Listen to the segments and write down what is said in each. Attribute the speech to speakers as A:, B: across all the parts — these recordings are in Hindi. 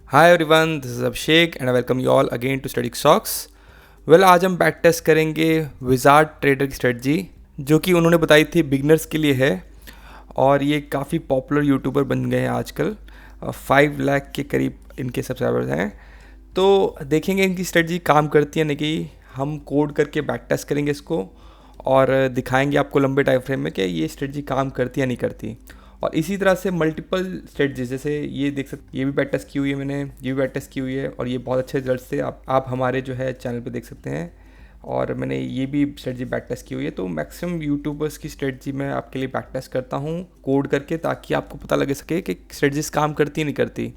A: Hi everyone, this is Abhishek and I welcome you all again to study stocks. आज हम बैक टेस्ट करेंगे विजार्ड ट्रेडर की स्ट्रेटजी, जो कि उन्होंने बताई थी बिगनर्स के लिए है। और ये काफ़ी पॉपुलर यूट्यूबर बन गए हैं आजकल। 5 लाख के करीब इनके सब्सक्राइबर्स हैं। तो देखेंगे इनकी स्ट्रेटजी काम करती है नहीं। हम कोड करके बैक टेस्ट करेंगे इसको और दिखाएंगे आपको लंबे टाइम फ्रेम में कि ये स्ट्रेटजी काम करती है नहीं करती। और इसी तरह से मल्टीपल स्ट्रेटजीज, जैसे ये देख सकते, ये भी बैक टेस्ट की हुई है मैंने, ये भी बैक टेस्ट की हुई है और ये बहुत अच्छे रिजल्ट थे। आप हमारे जो है चैनल पे देख सकते हैं। और मैंने ये भी स्ट्रेटजी बैक टेस्ट की हुई है। तो मैक्सिमम यूट्यूबर्स की स्ट्रेटजी मैं आपके लिए बैक टेस्ट करता हूँ कोड करके, ताकि आपको पता लगे सके कि स्ट्रेटजीज काम करती नहीं करती।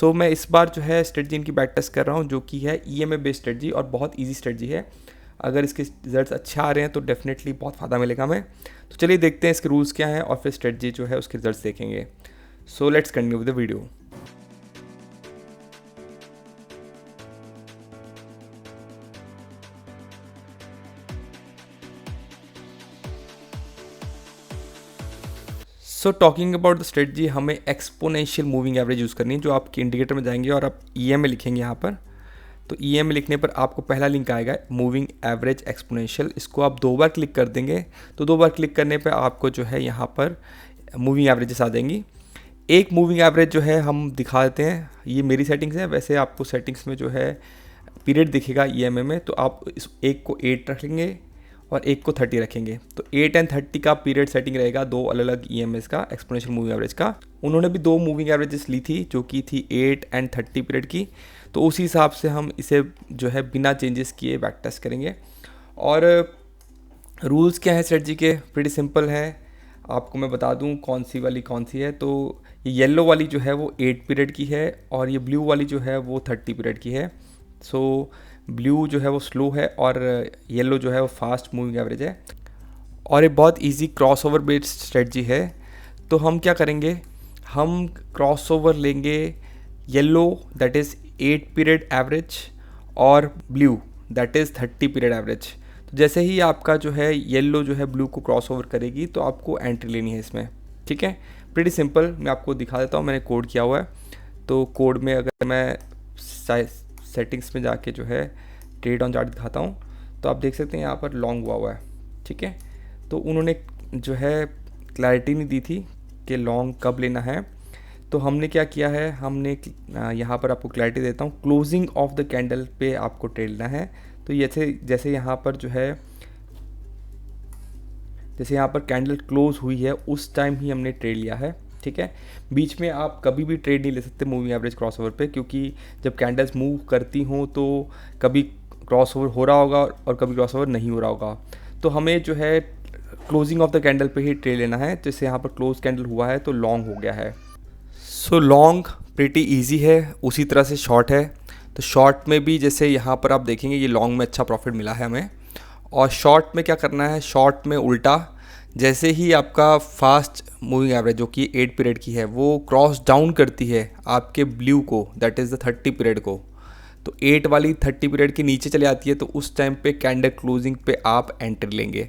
A: मैं इस बार जो है स्ट्रेटजी इनकी बैक टेस्ट कर रहा हूँ, जो कि है EMA बेस्ड स्ट्रेटजी और बहुत ईजी स्ट्रेटजी है। अगर इसके रिजल्ट्स अच्छे आ रहे हैं तो डेफिनेटली बहुत फ़ायदा मिलेगा हमें। तो चलिए देखते हैं इसके रूल्स क्या हैं और फिर स्ट्रेटजी जो है उसके रिजल्ट्स देखेंगे। Let's continue with the video. Talking about the strategy, हमें एक्सपोनेंशियल मूविंग एवरेज यूज़ करनी है। जो आपके इंडिकेटर में जाएंगे और आप EMA लिखेंगे यहाँ पर, तो EMA लिखने पर आपको पहला लिंक आएगा मूविंग एवरेज एक्सपोनेंशियल। इसको आप 2 बार क्लिक कर देंगे, तो 2 बार क्लिक करने पर आपको जो है यहाँ पर मूविंग एवरेजेस आ जाएंगी। एक मूविंग एवरेज जो है हम दिखा देते हैं, ये मेरी सेटिंग्स है। वैसे आपको सेटिंग्स में जो है पीरियड दिखेगा EMA में, तो आप इस एक को 8 रखेंगे और एक को 30 रखेंगे। तो 8 एंड 30 का पीरियड सेटिंग रहेगा, 2 अलग अलग EMAs का, एक्सपोनेंशियल मूविंग एवरेज का। उन्होंने भी 2 मूविंग एवरेजेस ली थी, जो कि थी 8 एंड 30 पीरियड की। तो उसी हिसाब से हम इसे जो है बिना चेंजेस किए बैक टेस्ट करेंगे। और रूल्स क्या है स्ट्रेटजी के, प्रीटी सिंपल है। आपको मैं बता दूं कौन सी वाली कौन सी है। तो ये येलो वाली जो है वो 8 पीरियड की है और ये ब्लू वाली जो है वो 30 पीरियड की है। ब्लू जो है वो स्लो है और येलो जो है वो फास्ट मूविंग एवरेज है। और ये बहुत इजी क्रॉसओवर बेस्ड स्ट्रेटजी है। तो हम क्या करेंगे, हम क्रॉसओवर लेंगे yellow that is 8 period average और blue that is 30 period average. तो जैसे ही आपका जो है येलो जो है ब्लू को क्रॉसओवर करेगी तो आपको एंट्री लेनी है इसमें। ठीक है, प्रीटी सिंपल। मैं आपको दिखा देता हूँ, मैंने कोड किया हुआ है। तो कोड में अगर मैं सेटिंग्स में जाके जो है ट्रेड ऑन चार्ट दिखाता हूँ, तो आप देख सकते हैं यहाँ पर लॉन्ग हुआ है। ठीक है, तो उन्होंने जो है क्लैरिटी नहीं दी थी कि लॉन्ग कब लेना है। तो हमने क्या किया है, हमने यहाँ पर आपको क्लैरिटी देता हूँ, क्लोजिंग ऑफ द कैंडल पे आपको ट्रेड लेना है। तो जैसे यहाँ पर जो है, जैसे यहाँ पर कैंडल क्लोज हुई है उस टाइम ही हमने ट्रेड लिया है। ठीक है, बीच में आप कभी भी ट्रेड नहीं ले सकते मूविंग एवरेज क्रॉसओवर पे, क्योंकि जब कैंडल्स मूव करती हों तो कभी क्रॉसओवर हो रहा होगा और कभी क्रॉसओवर नहीं हो रहा होगा। तो हमें जो है क्लोजिंग ऑफ द कैंडल पे ही ट्रेड लेना है। जैसे यहाँ पर क्लोज कैंडल हुआ है तो लॉन्ग हो गया है। लॉन्ग प्रीटी इजी है, उसी तरह से शॉर्ट है। तो शॉर्ट में भी जैसे यहाँ पर आप देखेंगे ये लॉन्ग में अच्छा प्रॉफिट मिला है हमें। और शॉर्ट में क्या करना है, शॉर्ट में उल्टा, जैसे ही आपका फास्ट मूविंग एवरेज जो कि 8 पीरियड की है वो क्रॉस डाउन करती है आपके ब्लू को दैट इज़ द 30 पीरियड को, तो 8 वाली 30 पीरियड के नीचे चले आती है, तो उस टाइम पे कैंडल क्लोजिंग पे आप एंट्री लेंगे।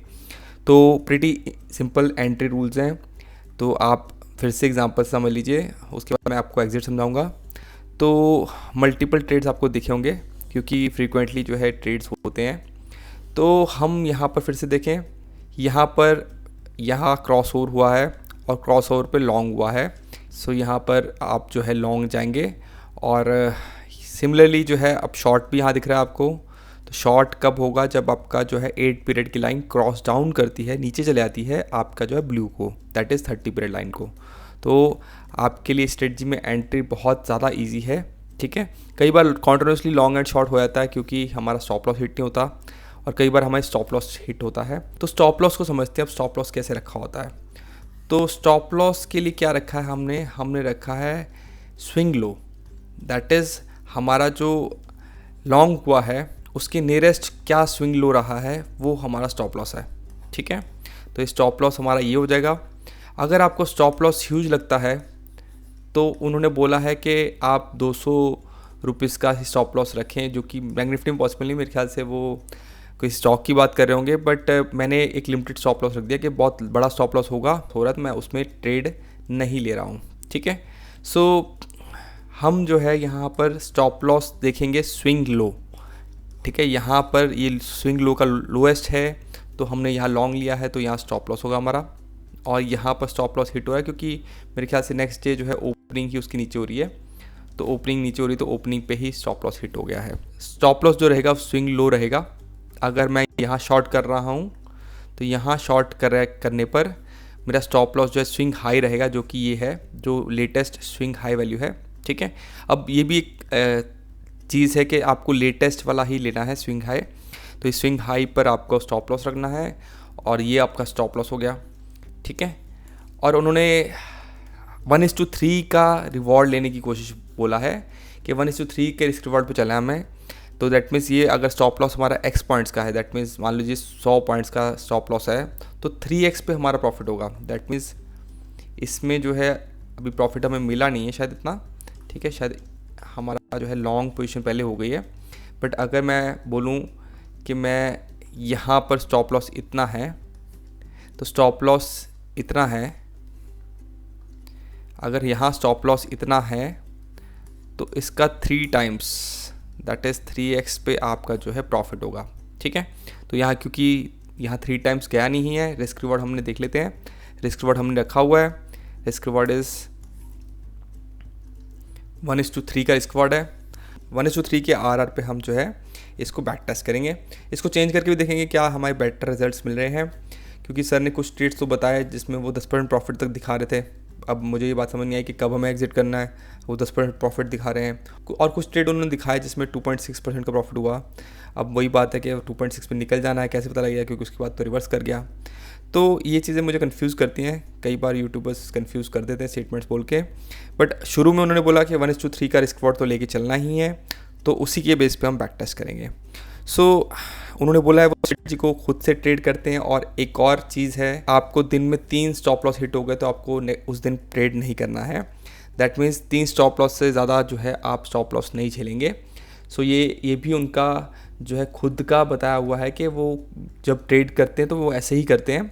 A: तो प्रीटी सिंपल एंट्री रूल्स हैं। तो आप फिर से एग्जांपल समझ लीजिए, उसके बाद मैं आपको एग्जिट समझाऊंगा। तो मल्टीपल ट्रेड्स आपको दिखे होंगे, क्योंकि फ्रीक्वेंटली जो है ट्रेड्स होते हैं। तो हम यहाँ पर फिर से देखें, यहाँ क्रॉस ओवर हुआ है और क्रॉस ओवर पर लॉन्ग हुआ है। यहाँ पर आप जो है लॉन्ग जाएंगे। और सिमिलरली जो है अब शॉर्ट भी यहाँ दिख रहा है आपको। तो शॉर्ट कब होगा, जब आपका जो है 8 पीरियड की लाइन क्रॉस डाउन करती है, नीचे चले आती है आपका जो है ब्लू को दैट इज़ 30 पीरियड लाइन को। तो आपके लिए स्ट्रेटजी में एंट्री बहुत ज़्यादा इजी है। ठीक है, कई बार कॉन्टिन्यूसली लॉन्ग एंड शॉर्ट हो जाता है क्योंकि हमारा स्टॉप लॉस हिट नहीं होता, और कई बार हमारे स्टॉप लॉस हिट होता है। तो स्टॉप लॉस को समझते हैं, अब स्टॉप लॉस कैसे रखा होता है। तो स्टॉप लॉस के लिए क्या रखा है हमने रखा है स्विंग लो, दैट इज़ हमारा जो लॉन्ग हुआ है उसके नियरेस्ट क्या स्विंग लो रहा है वो हमारा स्टॉप लॉस है। ठीक है, तो ये स्टॉप लॉस हमारा ये हो जाएगा। अगर आपको स्टॉप लॉस ह्यूज लगता है तो उन्होंने बोला है कि आप 200 रुपीज़ का स्टॉप लॉस रखें, जो कि बैंक निफ्टी में पॉसिबल नहीं, मेरे ख्याल से वो कोई स्टॉक की बात कर रहे होंगे। बट मैंने एक लिमिटेड स्टॉप लॉस रख दिया कि बहुत बड़ा स्टॉप लॉस होगा, हो रहा है तो मैं उसमें ट्रेड नहीं ले रहा हूँ। ठीक है, हम जो है यहाँ पर स्टॉप लॉस देखेंगे स्विंग लो, ठीक है। यहाँ पर ये स्विंग लो का लोएस्ट है, तो हमने यहाँ लॉन्ग लिया है, तो यहाँ स्टॉप लॉस होगा हमारा। और यहाँ पर स्टॉप लॉस हिट हो रहा है क्योंकि मेरे ख्याल से नेक्स्ट डे जो है ओपनिंग ही उसकी नीचे हो रही है, तो ओपनिंग नीचे हो रही है, तो ओपनिंग पे ही स्टॉप लॉस हिट हो गया है। स्टॉप लॉस जो रहेगा स्विंग लो रहेगा। अगर मैं यहाँ शॉर्ट कर रहा हूँ तो यहाँ शॉर्ट करने पर मेरा स्टॉप लॉस जो है स्विंग हाई रहेगा, जो कि ये है जो लेटेस्ट स्विंग हाई वैल्यू है, ठीक है। अब ये भी एक चीज़ है कि आपको लेटेस्ट वाला ही लेना है स्विंग हाई, तो इस स्विंग हाई पर आपको स्टॉप लॉस रखना है, और ये आपका स्टॉप लॉस हो गया, ठीक है। और उन्होंने 1:3 का रिवॉर्ड लेने की कोशिश बोला है कि 1:3 के रिस्क रिवॉर्ड पे चला है हमें, तो दैट मीन्स ये अगर स्टॉप लॉस हमारा x पॉइंट्स का है, दैट मीन्स मान लीजिए 100 पॉइंट्स का स्टॉप लॉस है, तो 3x पे हमारा प्रॉफिट होगा। दैट मीन्स इसमें जो है अभी प्रॉफिट हमें मिला नहीं है शायद इतना, ठीक है, शायद हमारा जो है लॉन्ग पोजीशन पहले हो गई है। बट अगर मैं बोलूँ कि मैं यहाँ पर स्टॉप लॉस इतना है, तो स्टॉप लॉस इतना है, अगर यहाँ स्टॉप लॉस इतना है तो इसका 3 टाइम्स दैट इज़ 3x पे आपका जो है प्रॉफिट होगा, ठीक है। तो यहाँ क्योंकि यहाँ 3 टाइम्स गया नहीं है, रिस्क रिवॉर्ड हमने देख लेते हैं। रिस्क रिवॉर्ड हमने रखा हुआ है, रिस्क रिवॉर्ड इज़ 1:3 का रिस्क रिवॉर्ड है। 1:3 के RR पे हम जो है इसको बैक टेस्ट करेंगे, इसको चेंज करके भी देखेंगे क्या हमारे बेटर रिजल्ट्स मिल रहे हैं, क्योंकि सर ने कुछ ट्रेड्स तो बताए जिसमें वो 10% प्रॉफिट तक दिखा रहे थे। अब मुझे ये बात समझ नहीं आई कि कब हमें एग्जिट करना है, वो 10% प्रॉफिट दिखा रहे हैं। और कुछ ट्रेड उन्होंने दिखाया जिसमें 2.6% का प्रॉफिट हुआ। अब वही बात है कि 2.6 पे निकल जाना है, कैसे पता लगेगा, क्योंकि उसके बाद तो रिवर्स कर गया। तो ये चीज़ें मुझे कंफ्यूज करती हैं, कई बार यूट्यूबर्स कंफ्यूज कर देते हैं स्टेटमेंट्स बोल के। बट शुरू में उन्होंने बोला कि 1:3 का रिस्क रिवॉर्ड तो लेके चलना ही है, तो उसी के बेस पे हम बैक टेस्ट करेंगे। सो उन्होंने बोला है वो स्ट्रेटजी को खुद से ट्रेड करते हैं। और एक और चीज़ है, आपको दिन में 3 स्टॉप लॉस हिट हो गए तो आपको उस दिन ट्रेड नहीं करना है। दैट मीन्स 3 स्टॉप लॉस से ज़्यादा जो है आप स्टॉप लॉस नहीं झेलेंगे। सो ये भी उनका जो है खुद का बताया हुआ है कि वो जब ट्रेड करते हैं तो वो ऐसे ही करते हैं।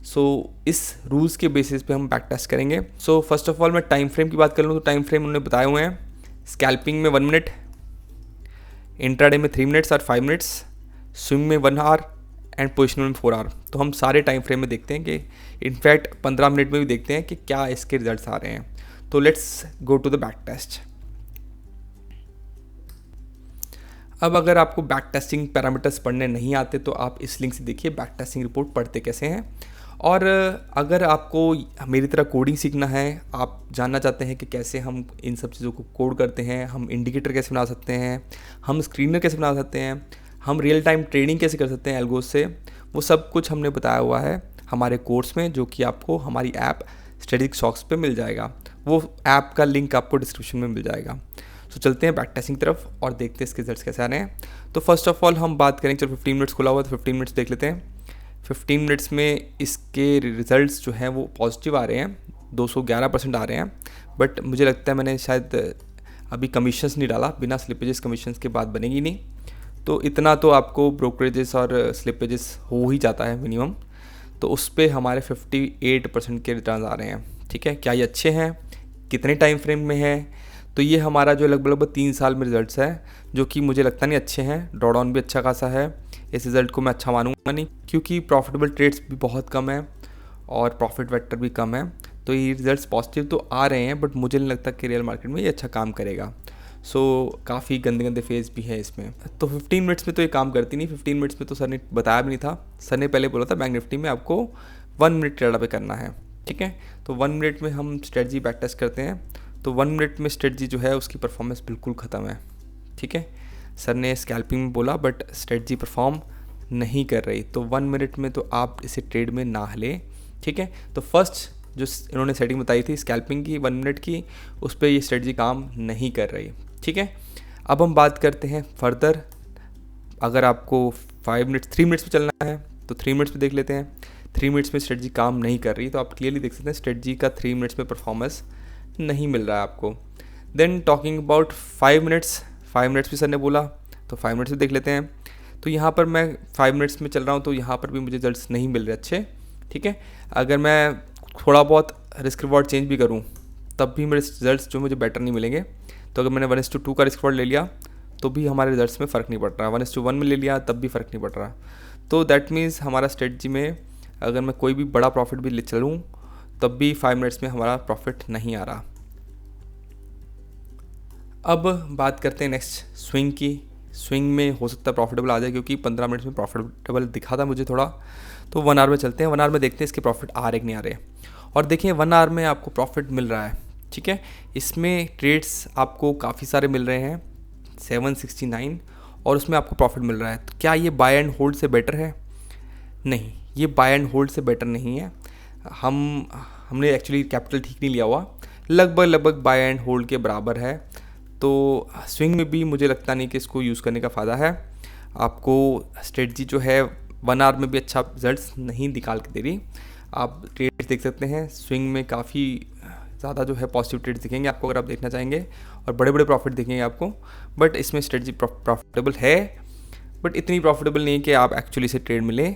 A: सो इस रूल्स के बेसिस पे हम बैक टेस्ट करेंगे। सो फर्स्ट ऑफ ऑल मैं टाइम फ्रेम की बात कर लूँ तो टाइम फ्रेम उन्होंने बताए हुए हैं, स्कैल्पिंग में 1 मिनट, इंट्राडे में 3 मिनट्स और 5 मिनट्स, स्विंग में 1 आवर एंड पोजिशनल में 4 आवर। तो हम सारे टाइम फ्रेम में देखते हैं कि इनफैक्ट 15 मिनट में भी देखते हैं कि क्या इसके रिजल्ट्स आ रहे हैं। तो let's go to the back test. अब अगर आपको बैक टेस्टिंग पैरामीटर्स पढ़ने नहीं आते तो आप इस लिंक से देखिए बैक टेस्टिंग रिपोर्ट पढ़ते कैसे हैं। और अगर आपको मेरी तरह कोडिंग सीखना है, आप जानना चाहते हैं कि कैसे हम इन सब चीज़ों को कोड करते हैं, हम इंडिकेटर कैसे बना सकते हैं, हम स्क्रीनर कैसे बना सकते हैं, हम रियल टाइम ट्रेडिंग कैसे कर सकते हैं एल्गोस से, वो सब कुछ हमने बताया हुआ है हमारे कोर्स में, जो कि आपको हमारी ऐप स्ट्रेटेजिक स्टॉक्स पे मिल जाएगा। वो ऐप का लिंक आपको डिस्क्रिप्शन में मिल जाएगा। तो चलते हैं बैक टेस्टिंग तरफ और देखते हैं इसके रिजल्ट्स कैसे आ रहे हैं। तो फर्स्ट ऑफ ऑल हम बात करेंगे, चलो 15 मिनट्स खुला हुआ तो 15 मिनट्स देख लेते हैं। 15 मिनट्स में इसके रिजल्ट्स जो हैं वो पॉजिटिव आ रहे हैं, 211% आ रहे हैं। बट मुझे लगता है मैंने शायद अभी कमीशंस नहीं डाला, बिना स्लिपेजेस कमीशंस के बाद बनेगी नहीं, तो इतना तो आपको ब्रोकरेजेस और स्लिपेजेस हो ही जाता है मिनिमम। तो उस पर हमारे 58% के रिटर्न आ रहे हैं, ठीक है। क्या ये अच्छे हैं, कितने टाइम फ्रेम में है, तो ये हमारा जो लगभग 3 साल में रिजल्ट्स है, जो कि मुझे लगता नहीं अच्छे हैं। ड्रॉडाउन भी अच्छा खासा है, इस रिज़ल्ट को मैं अच्छा मानूंगा नहीं, क्योंकि प्रॉफिटेबल ट्रेड्स भी बहुत कम है और प्रॉफिट वेक्टर भी कम है। तो ये रिजल्ट्स पॉजिटिव तो आ रहे हैं, बट मुझे नहीं लगता कि रियल मार्केट में ये अच्छा काम करेगा। सो काफ़ी गंदे गंदे फेज़ भी है इसमें। तो 15 मिनट्स में तो ये काम करती नहीं। 15 मिनट्स में तो सर ने बताया भी नहीं था, सर ने पहले बोला था बैंक निफ्टी में आपको 1 मिनट ट्रेड पे करना है, ठीक है। तो 1 मिनट में हम स्ट्रेटजी बैक टेस्ट करते हैं। तो 1 मिनट में स्ट्रेटजी जो है उसकी परफॉर्मेंस बिल्कुल ख़त्म है, ठीक है। सर ने स्कैल्पिंग में बोला बट स्ट्रेटजी परफॉर्म नहीं कर रही, तो 1 मिनट में तो आप इसे ट्रेड में ना लें, ठीक है। तो फर्स्ट जो इन्होंने सेटिंग बताई थी स्कैल्पिंग की 1 मिनट की, उस पर ये स्ट्रेटजी काम नहीं कर रही, ठीक है। अब हम बात करते हैं फर्दर, अगर आपको 3 मिनट्स में चलना है तो 3 मिनट्स में देख लेते हैं। 3 मिनट्स में स्ट्रेटजी काम नहीं कर रही, तो आप क्लियरली देख सकते हैं स्ट्रेटजी का 3 मिनट्स में परफॉर्मेंस नहीं मिल रहा है आपको। देन टॉकिंग अबाउट 5 मिनट्स भी सर ने बोला, तो 5 मिनट्स में देख लेते हैं। तो यहाँ पर मैं 5 मिनट्स में चल रहा हूँ, तो यहाँ पर भी मुझे रिजल्ट्स नहीं मिल रहे अच्छे, ठीक है। अगर मैं थोड़ा बहुत रिस्क रिवॉर्ड चेंज भी करूँ तब भी मेरे रिजल्ट्स जो मुझे बेटर नहीं मिलेंगे। तो अगर मैंने 1:2 का रिस्क रिवॉर्ड ले लिया तो भी हमारे रिजल्ट्स में फ़र्क नहीं पड़ रहा, 1:1 में ले लिया तब भी फ़र्क नहीं पड़ रहा। तो दैट मीन्स हमारा स्ट्रेटजी में अगर मैं कोई भी बड़ा प्रॉफिट भी ले चलूँ तब भी 5 मिनट्स में हमारा प्रॉफिट नहीं आ रहा। अब बात करते हैं नेक्स्ट स्विंग की। स्विंग में हो सकता है प्रॉफिटेबल आ जाए, क्योंकि 15 मिनट्स में प्रॉफिटेबल दिखा था मुझे थोड़ा। तो 1 आवर में चलते हैं, 1 आवर में देखते हैं इसके प्रॉफिट आ रहे कि नहीं आ रहे। और देखिए 1 आवर में आपको प्रॉफिट मिल रहा है, ठीक है। इसमें ट्रेड्स आपको काफ़ी सारे मिल रहे हैं 769, और उसमें आपको प्रॉफिट मिल रहा है। तो क्या ये बाय एंड होल्ड से बेटर है? नहीं, ये बाय एंड होल्ड से बेटर नहीं है। हमने एक्चुअली कैपिटल ठीक नहीं लिया हुआ, लगभग बाय एंड होल्ड के बराबर है। तो स्विंग में भी मुझे लगता नहीं कि इसको यूज़ करने का फ़ायदा है। आपको स्ट्रेटजी जो है 1 आवर में भी अच्छा रिजल्ट्स नहीं निकाल के दे रही। आप ट्रेड्स देख सकते हैं, स्विंग में काफ़ी ज़्यादा जो है पॉजिटिव ट्रेड्स दिखेंगे आपको अगर आप देखना चाहेंगे, और बड़े बड़े प्रॉफिट दिखेंगे आपको। बट इसमें स्ट्रेटजी प्रॉफिटेबल है, बट इतनी प्रॉफिटेबल नहीं कि आप एक्चुअली से ट्रेड मिले।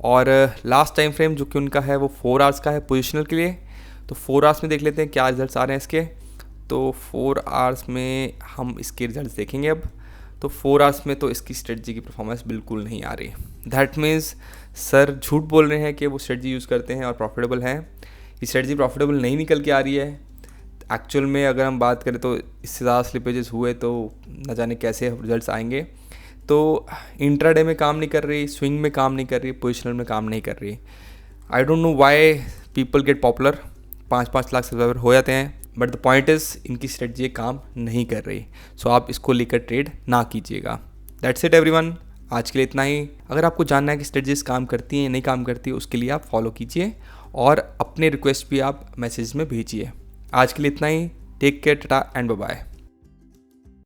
A: और लास्ट टाइम फ्रेम जो कि उनका है वो 4 आवर्स का है पोजिशनल के लिए। तो 4 आवर्स में देख लेते हैं क्या रिजल्ट्स आ रहे हैं इसके। तो 4 आवर्स में हम इसके रिजल्ट्स देखेंगे अब। तो 4 आवर्स में तो इसकी स्ट्रेटजी की परफॉर्मेंस बिल्कुल नहीं आ रही। दैट मीन्स सर झूठ बोल रहे हैं कि वो स्ट्रेटजी यूज़ करते हैं और प्रॉफिटेबल हैं। ये स्ट्रेटजी प्रॉफिटेबल नहीं निकल के आ रही है। एक्चुअल में अगर हम बात करें तो इससे ज़्यादा स्लिपेजेस हुए तो न जाने कैसे रिजल्ट्स आएंगे। तो इंट्राडे में काम नहीं कर रही, स्विंग में काम नहीं कर रही, पोजिशनल में काम नहीं कर रही। I don't know why people get popular, 5-5 lakh subscriber हो जाते हैं, बट द पॉइंट इज़ इनकी स्ट्रेटजी काम नहीं कर रही। सो आप इसको लेकर ट्रेड ना कीजिएगा। दैट्स इट एवरीवन, आज के लिए इतना ही। अगर आपको जानना है कि स्ट्रेटजीज काम करती हैं या नहीं काम करती, उसके लिए आप फॉलो कीजिए और अपने रिक्वेस्ट भी आप मैसेज में भेजिए। आज के लिए इतना ही। Take care, tata and bye bye.